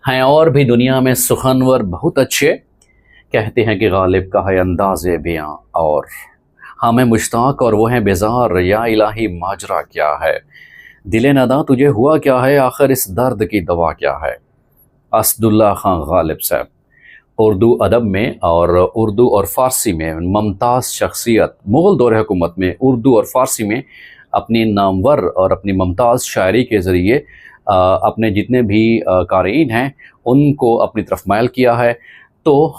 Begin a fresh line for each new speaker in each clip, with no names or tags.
ہیں اور بھی دنیا میں سخنور بہت اچھے، کہتے ہیں کہ غالب کا ہے انداز بیاں اور ہمیں مشتاق اور وہ ہیں بیزار، یا الہی ماجرا کیا ہے، دل نداں تجھے ہوا کیا ہے، آخر اس درد کی دوا کیا ہے۔ اسد اللہ خان غالب صاحب اردو ادب میں اور اردو اور فارسی میں ممتاز شخصیت، مغل دور حکومت میں اردو اور فارسی میں اپنی نامور اور اپنی ممتاز شاعری کے ذریعے اپنے جتنے بھی قارئین ہیں ان کو اپنی طرف مائل کیا ہے۔ تو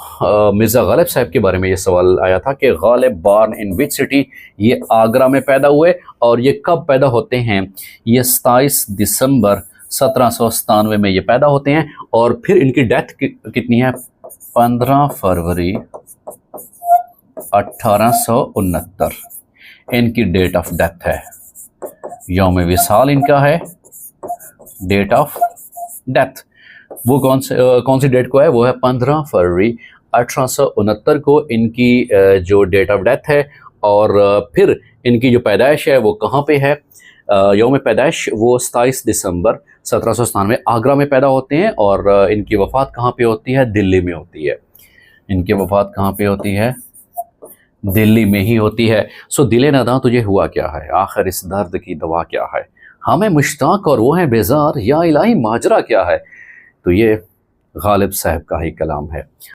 مرزا غالب صاحب کے بارے میں یہ سوال آیا تھا کہ غالب بارن ان وچ سٹی، یہ آگرہ میں پیدا ہوئے اور یہ کب پیدا ہوتے ہیں؟ یہ 27 دسمبر 1797 میں یہ پیدا ہوتے ہیں، اور پھر ان کی ڈیتھ کتنی ہے؟ 15 فروری 1869 ان کی ڈیٹ آف ڈیتھ ہے، یوم وصال ان کا ہے، ڈیٹ آف ڈیتھ وہ کون سی ڈیٹ کو ہے؟ وہ ہے 15 فروری 1869 کو ان کی جو ڈیٹ آف ڈیتھ ہے، اور پھر ان کی جو پیدائش ہے وہ کہاں پہ ہے؟ یوم پیدائش وہ 27 دسمبر 1797 آگرہ میں پیدا ہوتے ہیں، اور ان کی وفات کہاں پہ ہوتی ہے؟ دلی میں ہوتی ہے۔ ان کی وفات کہاں پہ ہوتی ہے؟ دلی میں ہی ہوتی ہے۔ سو دل نداں تجھے ہوا کیا ہے، آخر اس درد کی دوا کیا ہے، ہمیں مشتاق اور وہ ہیں بیزار، یا الہی ماجرا کیا ہے۔ تو یہ غالب صاحب کا ہی کلام ہے۔